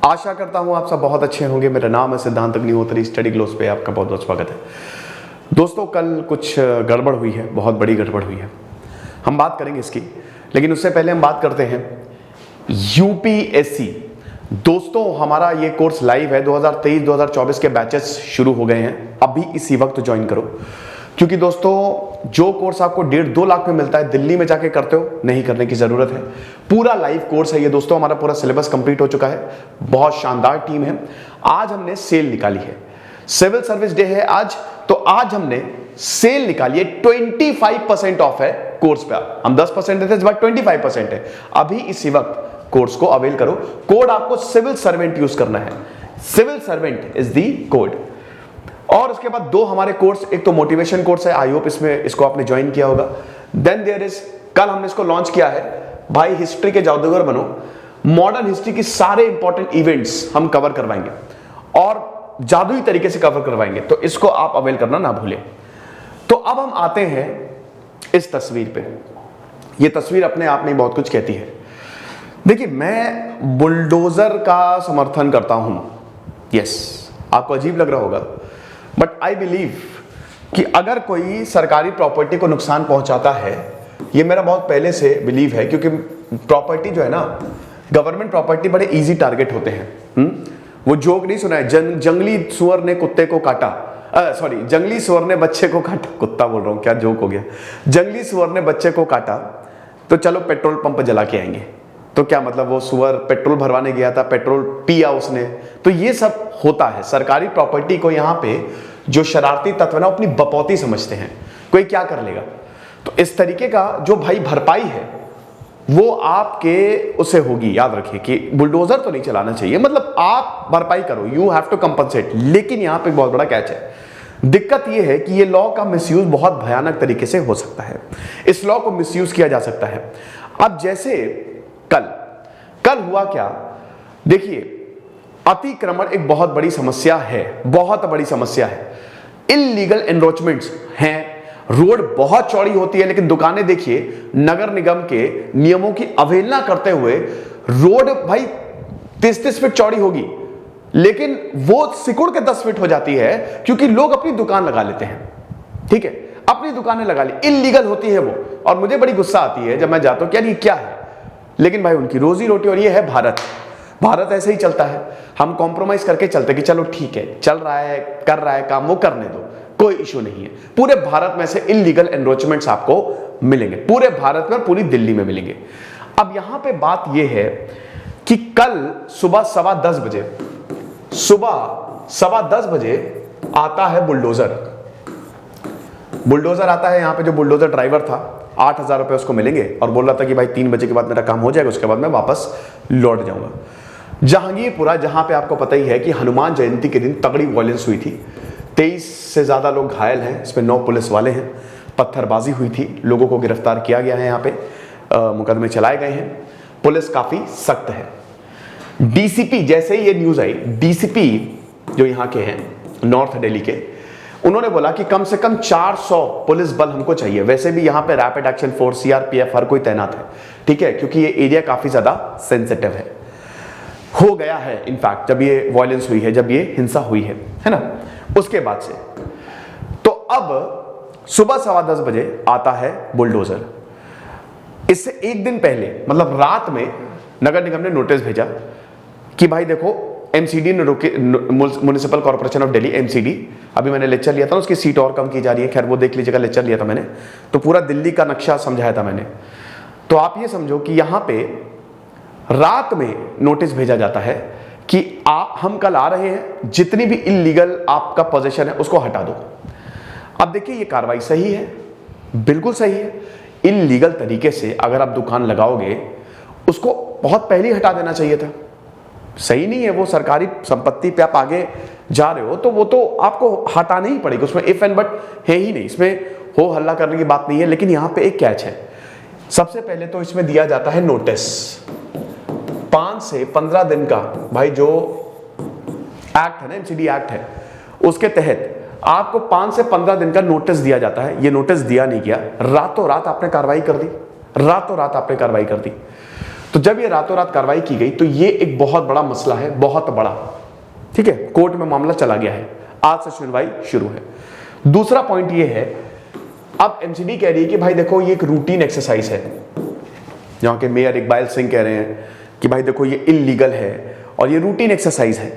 आशा करता हूं आप सब बहुत अच्छे होंगे। मेरा नाम है सिद्धांत अग्निहोत्री। स्टडी ग्लोस पे आपका बहुत बहुत स्वागत है। दोस्तों, कल कुछ गड़बड़ हुई है, बहुत बड़ी गड़बड़ हुई है। हम बात करेंगे इसकी, लेकिन उससे पहले हम बात करते हैं यूपीएससी। दोस्तों, हमारा ये कोर्स लाइव है। 2023-2024 के बैचेस शुरू हो गए हैं। अभी इसी वक्त ज्वाइन करो, क्योंकि दोस्तों जो कोर्स आपको 1.5-2 लाख में मिलता है, दिल्ली में जाके करते हो, नहीं करने की जरूरत है। पूरा लाइव कोर्स है ये दोस्तों। हमारा पूरा सिलेबस कंप्लीट हो चुका है। बहुत शानदार टीम है। आज हमने सेल निकाली है, सिविल सर्विस डे है आज, तो आज हमने सेल निकाली है। 25% ऑफ है कोर्स पे। हम 10% देते थे, 25% है। अभी इसी वक्त कोर्स को अवेल करो। कोड आपको सिविल सर्वेंट यूज करना है। Civil servant is the code. और उसके बाद 2 हमारे कोर्स, एक तो मोटिवेशन कोर्स है, आई होप इसको आपने ज्वाइन किया होगा। देन देयर इज, कल हमने इसको लॉन्च किया है, भाई हिस्ट्री के जादूगर बनो। मॉडर्न हिस्ट्री की सारे इंपॉर्टेंट इवेंट्स हम कवर करवाएंगे और जादुई तरीके से कवर करवाएंगे, तो इसको आप अवेल करना ना भूलें। तो अब हम आते हैं इस तस्वीर पे। ये तस्वीर अपने आप में बहुत कुछ कहती है। देखिए, मैं बुलडोजर का समर्थन करता हूं। यस, आपको अजीब लग रहा होगा, बट आई बिलीव कि अगर कोई सरकारी प्रॉपर्टी को नुकसान पहुंचाता है, ये मेरा बहुत पहले से बिलीव है, क्योंकि प्रॉपर्टी जो है ना, गवर्नमेंट प्रॉपर्टी बड़े इजी टारगेट होते हैं। वो जोक नहीं सुना है, जंगली सुअर ने कुत्ते को काटा, सॉरी, जंगली सुअर ने बच्चे को काटा, कुत्ता बोल रहा हूं, क्या जोक हो गया। जंगली सुअर ने बच्चे को काटा, तो चलो पेट्रोल पंप जला के आएंगे। तो क्या मतलब, वो सुअर पेट्रोल भरवाने गया था, पेट्रोल पिया उसने। तो ये सब होता है। सरकारी प्रॉपर्टी को यहाँ पे जो शरारती तत्व ना, अपनी बपौती समझते हैं, कोई क्या कर लेगा। तो इस तरीके का जो भाई भरपाई है, वो आपके उसे होगी। याद रखिए कि बुलडोजर तो नहीं चलाना चाहिए, मतलब आप भरपाई करो, यू हैव टू कंपनसेट। लेकिन यहाँ पे बहुत बड़ा कैच है। दिक्कत यह है कि ये लॉ का मिसयूज बहुत भयानक तरीके से हो सकता है। इस लॉ को मिसयूज किया जा सकता है। अब जैसे कल हुआ क्या, देखिए, अतिक्रमण एक बहुत बड़ी समस्या है, बहुत बड़ी समस्या है। इल्लीगल एनरोचमेंट्स हैं। रोड बहुत चौड़ी होती है, लेकिन दुकानें देखिए, नगर निगम के नियमों की अवहेलना करते हुए रोड भाई 30-30 फीट चौड़ी होगी, लेकिन वो सिकुड़ के 10 फीट हो जाती है, क्योंकि लोग अपनी दुकान लगा लेते हैं। ठीक है, अपनी दुकानें लगा ली, इल्लीगल होती है वो। और मुझे बड़ी गुस्सा आती है जब मैं जाता हूं, यार ये क्या है, लेकिन भाई उनकी रोजी रोटी। और ये है भारत। भारत ऐसे ही चलता है। हम कॉम्प्रोमाइज करके चलते कि चलो ठीक है, चल रहा है, कर रहा है काम, वो करने दो, कोई इशू नहीं है। पूरे भारत में से इल्लीगल एनरोचमेंट्स आपको मिलेंगे, पूरे भारत में और पूरी दिल्ली में मिलेंगे। अब यहां पे बात यह है कि कल सुबह 10:15 बजे आता है बुलडोजर। बुलडोजर आता है। यहां पे जो बुलडोजर ड्राइवर था, 8,000 रुपए उसको मिलेंगे, और बोल रहा था कि भाई 3 बजे के बाद मेरा काम हो जाएगा, उसके बाद मैं वापस लौट जाऊंगा। जहांगीरपुरा, जहां पे आपको पता ही है कि हनुमान जयंती के दिन तगड़ी वायलेंस हुई थी, 23 से ज्यादा लोग घायल हैं, इसमें 9 पुलिस वाले हैं। पत्थरबाजी हुई थी, लोगों को गिरफ्तार किया गया है, यहाँ पे मुकदमे चलाए गए हैं। पुलिस काफी सख्त है। डीसीपी, जैसे ही ये न्यूज आई, डीसीपी जो यहाँ के हैं नॉर्थ दिल्ली के, उन्होंने बोला कि कम से कम 400 पुलिस बल हमको चाहिए। वैसे भी यहाँ पे रैपिड एक्शन फोर्स, सीआरपीएफ, हर कोई तैनात है। ठीक है, क्योंकि ये एरिया काफी ज्यादा सेंसिटिव है, हो गया है। इनफैक्ट जब ये वायलेंस हुई है, जब ये हिंसा हुई है ना, उसके बाद से। तो अब सुबह 10:15 बजे आता है बुलडोजर। इससे एक दिन पहले, मतलब रात में, नगर निगम ने नोटिस भेजा कि भाई देखो, एमसीडी ने रोके, municipal corporation of Delhi, MCD, अभी मैंने लेक्चर लिया था, उसकी सीट और कम की जा रही है, खैर वो देख लीजिएगा, लेक्चर लिया था मैंने, तो पूरा दिल्ली का नक्शा समझाया था मैंने। तो आप ये समझो कि यहां पे रात में नोटिस भेजा जाता है कि हम कल आ रहे हैं, जितनी भी इल्लीगल आपका पोजीशन है उसको हटा दो। अब देखिए, ये कार्रवाई सही है, बिल्कुल सही है। इल्लीगल तरीके से अगर आप दुकान लगाओगे, उसको बहुत पहले ही हटा देना चाहिए था। सही नहीं है, वो सरकारी संपत्ति पे आप आगे जा रहे हो, तो वो तो आपको हटाना ही पड़ेगा। उसमें इफ एंड बट है ही नहीं, इसमें हो हल्ला करने की बात नहीं है। लेकिन यहां पे एक कैच है। सबसे पहले तो इसमें दिया जाता है नोटिस, 5 से 15 दिन का। भाई जो एक्ट है ना, एमसीडी एक्ट है, उसके तहत आपको 5 से 15 दिन का नोटिस दिया जाता है। ये नोटिस दिया नहीं गया, रातों रात आपने कार्रवाई कर दी, रातों रात आपने कार्रवाई कर दी। तो जब ये रातों रात कार्रवाई की गई तो ये एक बहुत बड़ा मसला है, बहुत बड़ा, ठीक है। कोर्ट में मामला चला गया है, आज से सुनवाई शुरू है। दूसरा पॉइंट ये है, अब एमसीडी कह रही है कि भाई देखो ये एक रूटीन एक्सरसाइज है। यहाँ के मेयर इकबाल सिंह कह रहे हैं कि भाई देखो ये इलीगल है और ये रूटीन एक्सरसाइज है।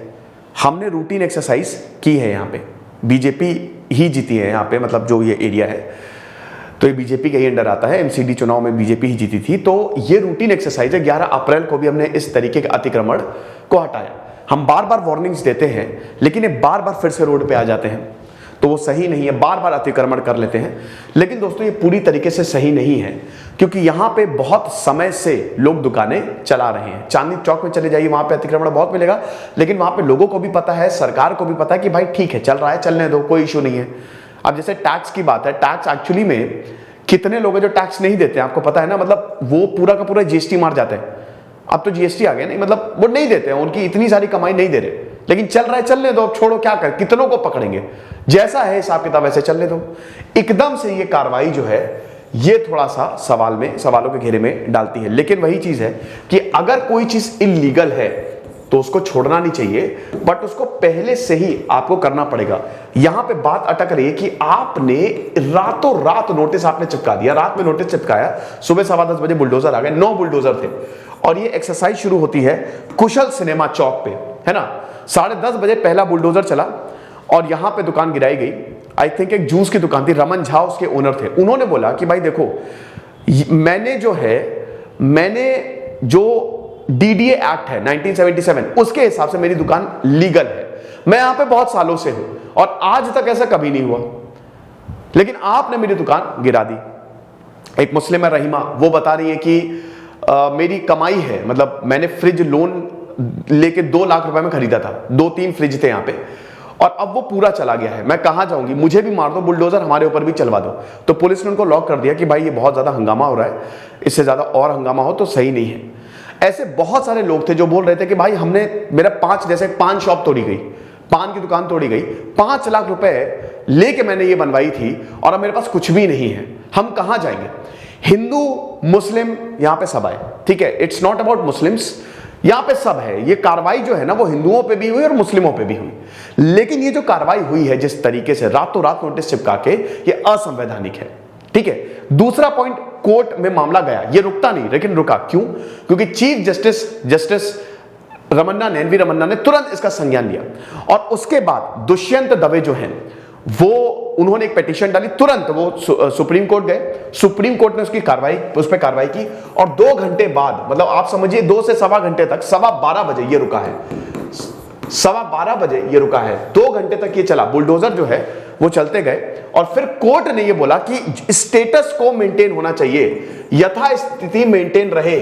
हमने रूटीन एक्सरसाइज की है, यहाँ पे बीजेपी ही जीती है यहाँ पे, मतलब जो ये एरिया है तो ये बीजेपी के ही अंडर आता है। एमसीडी चुनाव में बीजेपी ही जीती थी, तो ये रूटीन एक्सरसाइज है। 11 अप्रैल को भी हमने इस तरीके के अतिक्रमण को हटाया। हम बार बार वार्निंग्स देते हैं लेकिन ये बार बार फिर से रोड पे आ जाते हैं, तो वो सही नहीं है, बार बार अतिक्रमण कर लेते हैं। लेकिन दोस्तों ये पूरी तरीके से सही नहीं है, क्योंकि यहाँ पे बहुत समय से लोग दुकानें चला रहे हैं। चांदनी चौक में चले जाइए, वहां पे अतिक्रमण बहुत मिलेगा, लेकिन वहां पे लोगों को भी पता है, सरकार को भी पता है कि भाई ठीक है, चल रहा है, चलने दो, कोई इशू नहीं है। अब जैसे टैक्स की बात है, टैक्स एक्चुअली में कितने लोग हैं जो टैक्स नहीं देते हैं, आपको पता है ना, मतलब वो पूरा का पूरा जीएसटी मार जाते हैं। अब तो जीएसटी आ गया नहीं, मतलब वो नहीं देते हैं, उनकी इतनी सारी कमाई नहीं दे रहे, लेकिन चल रहा है, चलने दो, अब छोड़ो, क्या कर, कितनों को पकड़ेंगे, जैसा है हिसाब किताब वैसे चलने दो। एकदम से ये कार्रवाई जो है ये थोड़ा सा सवालों के घेरे में डालती है। लेकिन वही चीज है कि अगर कोई चीज इलीगल है तो उसको छोड़ना नहीं चाहिए, बट उसको पहले से ही आपको करना पड़ेगा। यहां पे बात अटक रही है कि आपने रातों रात नोटिस आपने चिपका दिया, रात में नोटिस चिपकाया, सुबह 10:15 बजे बुलडोजर आ गए, 9 बुलडोजर थे, और ये एक्सरसाइज शुरू होती है कुशल सिनेमा चौक पे, है ना। 10:30 बजे पहला बुलडोजर चला और यहां पे दुकान गिराई गई। आई थिंक एक जूस की दुकान थी, रमन झा उसके ओनर थे। उन्होंने बोला कि भाई देखो, मैंने जो डीडीए एक्ट है 1977 उसके हिसाब से मेरी दुकान लीगल है, मैं यहां पे बहुत सालों से हूं और आज तक ऐसा कभी नहीं हुआ, लेकिन आपने मेरी दुकान गिरा दी। एक मुस्लिम है रहीमा, वो बता रही है कि मेरी कमाई है, मतलब मैंने फ्रिज लोन लेके 2 लाख रुपए में खरीदा था, 2-3 फ्रिज थे यहाँ पे, और अब वो पूरा चला गया है, मैं कहां जाऊंगी, मुझे भी मार दो, बुलडोजर हमारे ऊपर भी चलवा दो। तो पुलिस ने उनको लॉक कर दिया कि भाई ये बहुत ज्यादा हंगामा हो रहा है, इससे ज्यादा और हंगामा हो तो सही नहीं है। ऐसे बहुत सारे लोग थे जो बोल रहे थे कि भाई हमने, मेरा जैसे पान शॉप तोड़ी गई, पान की दुकान तोड़ी गई, 5 लाख रुपए लेके मैंने ये बनवाई थी और अब मेरे पास कुछ भी नहीं है, हम कहां जाएंगे। हिंदू मुस्लिम यहां पे सब आए, ठीक है, इट्स नॉट अबाउट मुस्लिम्स, यहां पे सब है। ये कार्रवाई जो है ना वो हिंदुओं पे भी हुई और मुस्लिमों पे भी हुई, लेकिन ये जो कार्रवाई हुई है जिस तरीके से रातों रात नोटिस चिपका के, ये असंवैधानिक है, ठीक है। दूसरा पॉइंट, कोर्ट में मामला गया, ये रुकता नहीं, लेकिन रुका क्यों? क्योंकि चीफ जस्टिस रमन्ना ने, एनवी रमन्ना ने तुरंत इसका संज्ञान लिया, और उसके बाद दुष्यंत दवे जो हैं वो, उन्होंने एक पिटीशन डाली, तुरंत वो सुप्रीम कोर्ट गए, सुप्रीम कोर्ट ने उस पर कार्रवाई की, और 2 घंटे बाद, मतलब आप समझिए 2 से सवा घंटे तक, 12:15 बजे ये रुका है, 12:15 बजे ये रुका है, 2 घंटे तक ये चला, बुलडोजर जो है वो चलते गए, और फिर कोर्ट ने ये बोला कि स्टेटस को मेंटेन होना चाहिए, यथास्थिति मेंटेन रहे,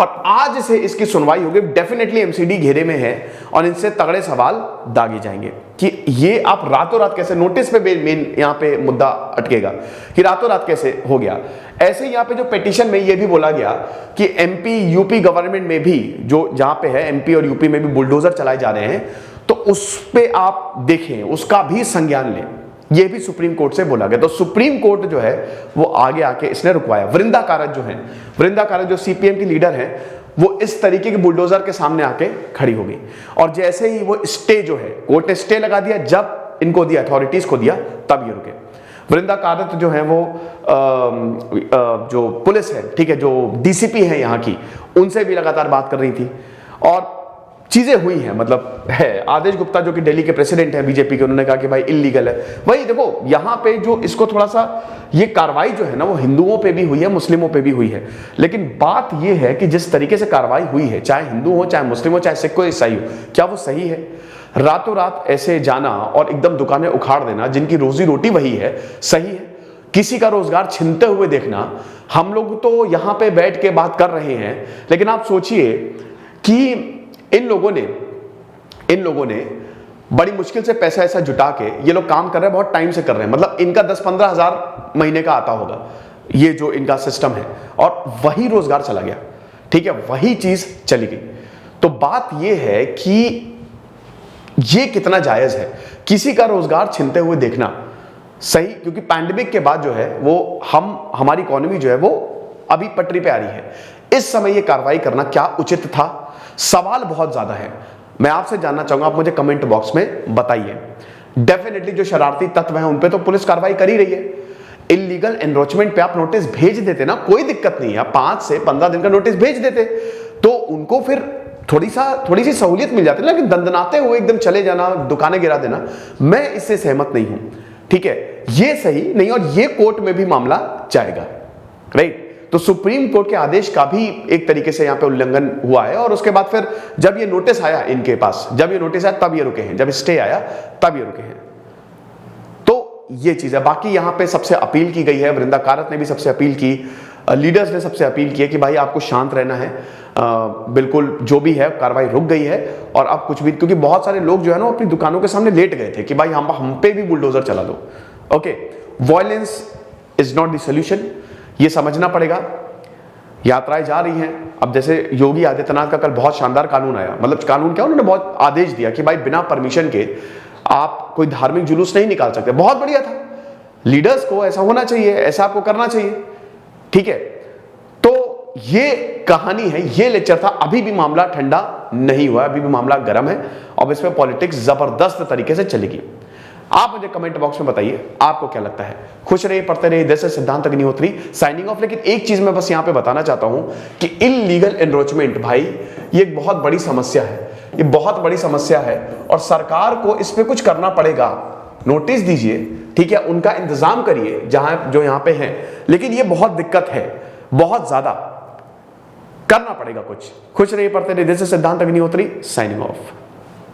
और आज से इसकी सुनवाई होगी। डेफिनेटली एमसीडी घेरे में है और इनसे तगड़े सवाल दागे जाएंगे कि ये आप रातों रात कैसे, नोटिस पे मेन यहां पे मुद्दा अटकेगा कि रातों रात कैसे हो गया। ऐसे यहां पे जो पिटीशन में ये भी बोला गया कि एमपी यूपी गवर्नमेंट में भी, जो जहां पे है एमपी और यूपी में भी बुलडोजर चलाए जा रहे हैं, तो उस पे आप देखें, उसका भी संज्ञान लें, ये भी सुप्रीम कोर्ट से बोला गया। तो सुप्रीम कोर्ट जो है वो आगे आके इसने रुकवाया। वृंदा कारत जो है, वृंदा कारत जो सीपीएम की लीडर है, वो इस तरीके के बुलडोजर के सामने आके खड़ी हो गई, और जैसे ही वो स्टे जो है, कोर्ट ने स्टे लगा दिया, जब इनको दिया, अथॉरिटीज को दिया, तब ये रुके। वृंदा कारत जो है वो जो पुलिस है, ठीक है, जो डीसीपी है यहाँ की, उनसे भी लगातार बात कर रही थी, और चीजें हुई हैं, मतलब है। आदेश गुप्ता जो कि दिल्ली के प्रेसिडेंट हैं बीजेपी के, उन्होंने कहा कि भाई इलीगल है। वही देखो यहाँ पे जो इसको थोड़ा सा, ये कार्रवाई जो है ना वो हिंदुओं पे भी हुई है, मुस्लिमों पे भी हुई है, लेकिन बात ये है कि जिस तरीके से कार्रवाई हुई है, चाहे हिंदू हो, चाहे मुस्लिम हो, चाहे सिख हो, ईसाई हो, क्या वो सही है? रातों रात ऐसे जाना और एकदम दुकानें उखाड़ देना, जिनकी रोजी रोटी वही है, सही है? किसी का रोजगार छीनते हुए देखना, हम लोग तो यहां पे बैठ के बात कर रहे हैं, लेकिन आप सोचिए कि इन लोगों ने बड़ी मुश्किल से पैसा ऐसा जुटा के ये लोग काम कर रहे हैं, बहुत टाइम से कर रहे हैं, मतलब इनका 10-15 हजार महीने का आता होगा ये जो इनका सिस्टम है, और वही रोजगार चला गया, ठीक है, वही चीज चली गई। तो बात ये है कि ये कितना जायज है किसी का रोजगार छीनते हुए देखना, सही? क्योंकि पैंडेमिक के बाद जो है वो हमारी इकोनॉमी जो है वो अभी पटरी पे आ रही है। इस समय ये कार्रवाई करना क्या उचित था? सवाल बहुत ज्यादा है। मैं आपसे जानना चाहूंगा, आप मुझे कमेंट बॉक्स में बताइए। डेफिनेटली जो शरारती तत्व हैं उन पे तो पुलिस कार्रवाई कर ही रही है। इलीगल एनरोचमेंट पे आप नोटिस भेज देते ना, कोई दिक्कत नहीं है, 5 से 15 दिन का नोटिस भेज देते तो उनको फिर थोड़ी सी सहूलियत मिल जाती है। लेकिन दंदनाते हुए एकदम चले जाना, दुकानें गिरा देना, मैं इससे सहमत नहीं हूं। ठीक है, ये सही नहीं, और ये कोर्ट में भी मामला जाएगा, राइट। तो सुप्रीम कोर्ट के आदेश का भी एक तरीके से यहां पे उल्लंघन हुआ है। और उसके बाद फिर जब ये नोटिस आया इनके पास, जब ये नोटिस आया तब ये रुके हैं, जब स्टे आया तब ये रुके हैं। तो ये चीज है। बाकी यहां पे सबसे अपील की गई है, वृंदा कारत ने भी सबसे अपील की, लीडर्स ने सबसे अपील की है कि भाई आपको शांत रहना है। बिल्कुल जो भी है कार्रवाई रुक गई है और अब कुछ भी, क्योंकि बहुत सारे लोग जो है ना अपनी दुकानों के सामने लेट गए थे कि भाई हम पे भी बुलडोजर चला दो। Okay, violence is not the solution, ये समझना पड़ेगा। यात्राएं जा रही हैं, अब जैसे योगी आदित्यनाथ का कल बहुत शानदार कानून आया, मतलब कानून क्या, उन्होंने बहुत आदेश दिया कि भाई बिना परमिशन के आप कोई धार्मिक जुलूस नहीं निकाल सकते। बहुत बढ़िया था, लीडर्स को ऐसा होना चाहिए, ऐसा आपको करना चाहिए। ठीक है, तो ये कहानी है, ये लेक्चर था। अभी भी मामला ठंडा नहीं हुआ, अभी भी मामला गर्म है और इस पे पॉलिटिक्स जबरदस्त तरीके से चलेगी। आप मुझे कमेंट बॉक्स में बताइए आपको क्या लगता है। खुश रहिए, पढ़ते रहिए। दिस इज सिद्धांत अग्निहोत्री साइनिंग ऑफ। लेकिन एक चीज मैं बस यहां पे बताना चाहता हूं कि इल्लीगल एनरोचमेंट भाई ये एक बहुत बड़ी समस्या है, ये बहुत बड़ी समस्या है और सरकार को इस पे कुछ करना पड़ेगा। नोटिस दीजिए, ठीक है, उनका इंतजाम करिए जहां जो यहां पे हैं, लेकिन ये बहुत दिक्कत है, बहुत ज्यादा करना पड़ेगा कुछ। खुश रहिए, पढ़ते रहिए। दिस इज सिद्धांत अग्निहोत्री साइनिंग ऑफ।